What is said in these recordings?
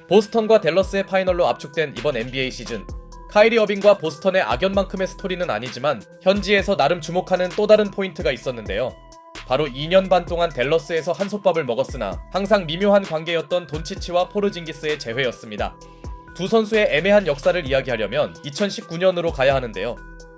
보스턴과 댈러스의 파이널로 압축된 이번 NBA 시즌. 카이리 어빙과 보스턴의 악연만큼의 스토리는 아니지만 현지에서 나름 주목하는 또 다른 포인트가 있었는데요. 바로 2년 반 동안 댈러스에서 한솥밥을 먹었으나 항상 미묘한 관계였던 돈치치와 포르징기스의 재회였습니다. 두 선수의 애매한 역사를 이야기하려면 2019년으로 가야 하는데요.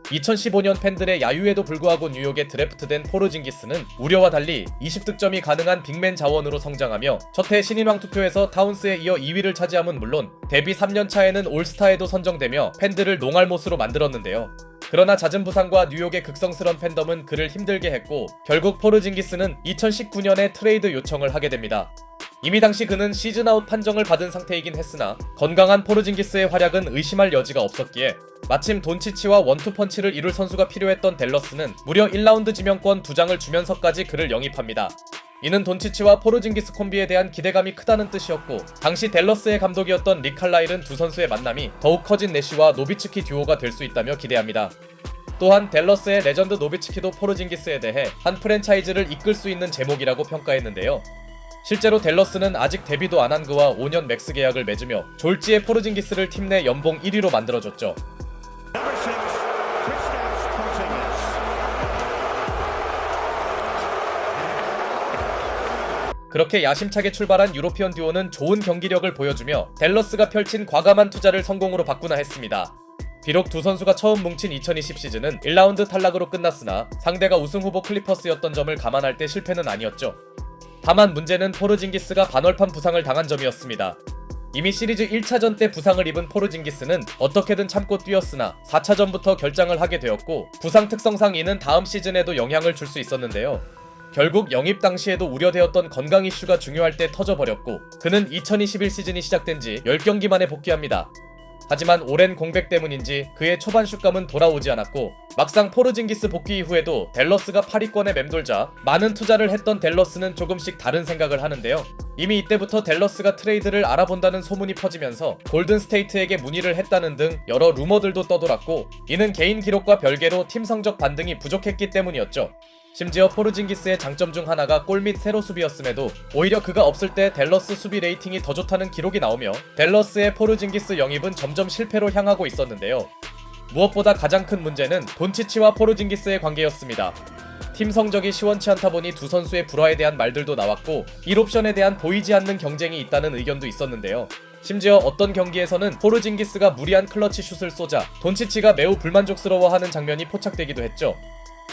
2015년 팬들의 야유에도 불구하고 뉴욕에 드래프트된 포르징기스는 우려와 달리 20득점이 가능한 빅맨 자원으로 성장하며 첫해 신인왕 투표에서 타운스에 이어 2위를 차지함은 물론 데뷔 3년 차에는 올스타에도 선정되며 팬들을 농알못으로 만들었는데요. 그러나 잦은 부상과 뉴욕의 극성스런 팬덤은 그를 힘들게 했고 결국 포르징기스는 2019년에 트레이드 요청을 하게 됩니다. 이미 당시 그는 시즌아웃 판정을 받은 상태이긴 했으나 건강한 포르징기스의 활약은 의심할 여지가 없었기에 마침 돈치치와 원투펀치를 이룰 선수가 필요했던 댈러스는 무려 1라운드 지명권 2장을 주면서까지 그를 영입합니다. 이는 돈치치와 포르징기스 콤비에 대한 기대감이 크다는 뜻이었고 당시 댈러스의 감독이었던 릭 칼라일은 두 선수의 만남이 더욱 커진 내시와 노비츠키 듀오가 될 수 있다며 기대합니다. 또한 댈러스의 레전드 노비츠키도 포르징기스에 대해 한 프랜차이즈를 이끌 수 있는 제목이라고 평가했는데요. 실제로 댈러스는 아직 데뷔도 안 한 그와 5년 맥스 계약을 맺으며 졸지의 포르징기스를 팀 내 연봉 1위로 만들어줬죠. 그렇게 야심차게 출발한 유로피언 듀오는 좋은 경기력을 보여주며 댈러스가 펼친 과감한 투자를 성공으로 바꾸나 했습니다. 비록 두 선수가 처음 뭉친 2020 시즌은 1라운드 탈락으로 끝났으나 상대가 우승 후보 클리퍼스였던 점을 감안할 때 실패는 아니었죠. 다만 문제는 포르징기스가 반월판 부상을 당한 점이었습니다. 이미 시리즈 1차전 때 부상을 입은 포르징기스는 어떻게든 참고 뛰었으나 4차전부터 결장을 하게 되었고 부상 특성상 이는 다음 시즌에도 영향을 줄 수 있었는데요. 결국 영입 당시에도 우려되었던 건강 이슈가 중요할 때 터져버렸고 그는 2021 시즌이 시작된 지 10경기 만에 복귀합니다. 하지만 오랜 공백 때문인지 그의 초반 슛감은 돌아오지 않았고 막상 포르징기스 복귀 이후에도 댈러스가 8위권에 맴돌자 많은 투자를 했던 댈러스는 조금씩 다른 생각을 하는데요. 이미 이때부터 댈러스가 트레이드를 알아본다는 소문이 퍼지면서 골든스테이트에게 문의를 했다는 등 여러 루머들도 떠돌았고 이는 개인 기록과 별개로 팀 성적 반등이 부족했기 때문이었죠. 심지어 포르징기스의 장점 중 하나가 골 및 세로 수비였음에도 오히려 그가 없을 때 댈러스 수비 레이팅이 더 좋다는 기록이 나오며 댈러스의 포르징기스 영입은 점점 실패로 향하고 있었는데요. 무엇보다 가장 큰 문제는 돈치치와 포르징기스의 관계였습니다. 팀 성적이 시원치 않다 보니 두 선수의 불화에 대한 말들도 나왔고 1옵션에 대한 보이지 않는 경쟁이 있다는 의견도 있었는데요. 심지어 어떤 경기에서는 포르징기스가 무리한 클러치 슛을 쏘자 돈치치가 매우 불만족스러워하는 장면이 포착되기도 했죠.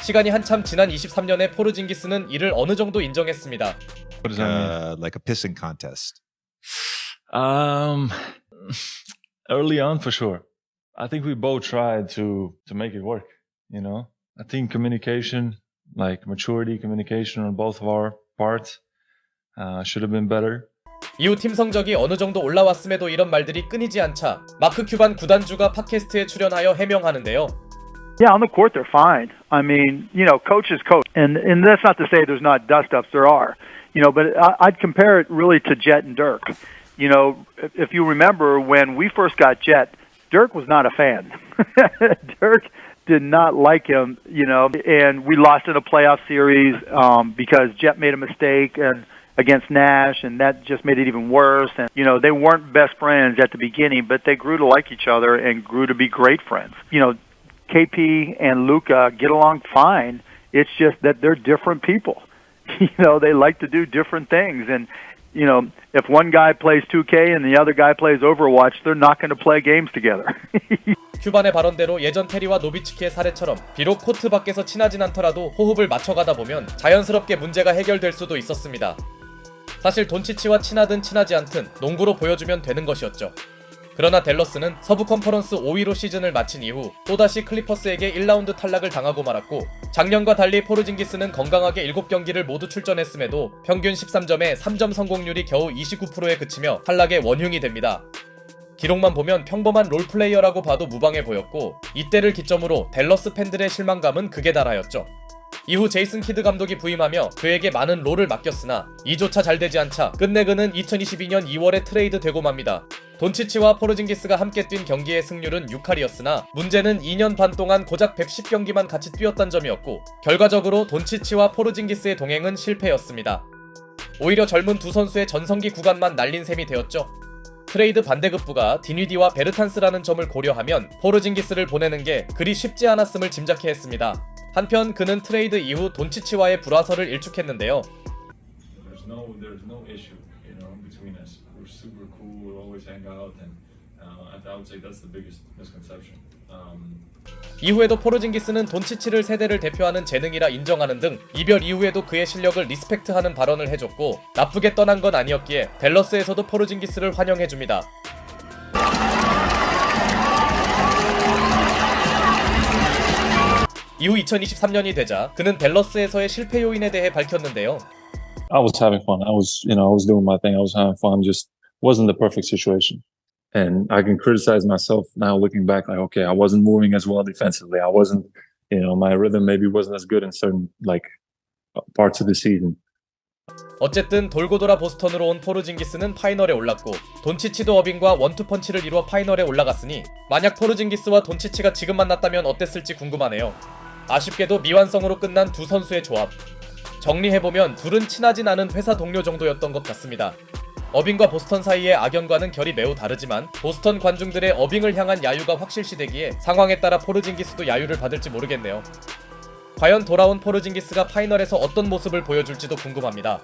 시간이 한참 지난 23년에 포르징기스는 이를 어느 정도 인정했습니다. What does that mean? Like a pissing contest. Early on, for sure. I think we both tried to make it work. You know, I think communication, like maturity, communication on both of our parts, should have been better. 이후 팀 성적이 어느 정도 올라왔음에도 이런 말들이 끊이지 않자 마크 큐반 구단주가 팟캐스트에 출연하여 해명하는데요. Yeah, on the court they're fine. I mean, you know, coach is coach, and that's not to say there's not dust-ups. There are, you know, but I'd compare it really to Jet and Dirk. You know, if you remember when we first got Jet, Dirk was not a fan. Dirk did not like him, you know, and we lost in a playoff series because Jet made a mistake and against Nash, and that just made it even worse. And you know, they weren't best friends at the beginning, but they grew to like each other and grew to be great friends. You know, KP and Luka get along fine. It's just that they're different people. You know, they like to do different things. And, you know, if one guy plays 2K and the other guy plays Overwatch, they're not going to play games together. 큐반의 발언대로 예전 테리와 노비츠키의 사례처럼 비록 코트 밖에서 친하진 않더라도 호흡을 맞춰가다 보면 자연스럽게 문제가 해결될 수도 있었습니다. 사실 돈치치와 친하든 친하지 않든 농구로 보여주면 되는 것이었죠. 그러나 댈러스는 서부 컨퍼런스 5위로 시즌을 마친 이후 또다시 클리퍼스에게 1라운드 탈락을 당하고 말았고 작년과 달리 포르징기스는 건강하게 7경기를 모두 출전했음에도 평균 13점에 3점 성공률이 겨우 29%에 그치며 탈락의 원흉이 됩니다. 기록만 보면 평범한 롤플레이어라고 봐도 무방해 보였고 이때를 기점으로 댈러스 팬들의 실망감은 극에 달하였죠. 이후 제이슨 키드 감독이 부임하며 그에게 많은 롤을 맡겼으나 이조차 잘 되지 않자 끝내 그는 2022년 2월에 트레이드 되고 맙니다. 돈치치와 포르징기스가 함께 뛴 경기의 승률은 6할이었으나 문제는 2년 반 동안 고작 110경기만 같이 뛰었던 점이었고 결과적으로 돈치치와 포르징기스의 동행은 실패였습니다. 오히려 젊은 두 선수의 전성기 구간만 날린 셈이 되었죠. 트레이드 반대급부가 디뉘디와 베르탄스라는 점을 고려하면 포르징기스를 보내는 게 그리 쉽지 않았음을 짐작해 했습니다. 한편 그는 트레이드 이후 돈치치와의 불화설을 일축했는데요. There's no issue, you know, between us. We're super cool. We always hang out, and I would say that's the biggest misconception. 이후에도 포르징기스는 돈치치를 세대를 대표하는 재능이라 인정하는 등 이별 이후에도 그의 실력을 리스펙트하는 발언을 해줬고 나쁘게 떠난 건 아니었기에 댈러스에서도 포르징기스를 환영해줍니다. 이후 2023년이 되자 그는 댈러스에서의 실패 요인에 대해 밝혔는데요. I was having fun. I was doing my thing. I was having fun. Just wasn't the perfect situation. And I can criticize myself now looking back, like, okay, I wasn't moving as well defensively. I wasn't, my rhythm maybe wasn't as good in certain, like, parts of the season. 어쨌든 돌고 돌아 보스턴으로 온 포르징기스는 파이널에 올랐고 돈치치도 어빙과 원투펀치를 이루어 파이널에 올라갔으니 만약 포르징기스와 돈치치가 지금 만났다면 어땠을지 궁금하네요. 아쉽게도 미완성으로 끝난 두 선수의 조합. 정리해보면 둘은 친하진 않은 회사 동료 정도였던 것 같습니다. 어빙과 보스턴 사이의 악연과는 결이 매우 다르지만 보스턴 관중들의 어빙을 향한 야유가 확실시되기에 상황에 따라 포르징기스도 야유를 받을지 모르겠네요. 과연 돌아온 포르징기스가 파이널에서 어떤 모습을 보여줄지도 궁금합니다.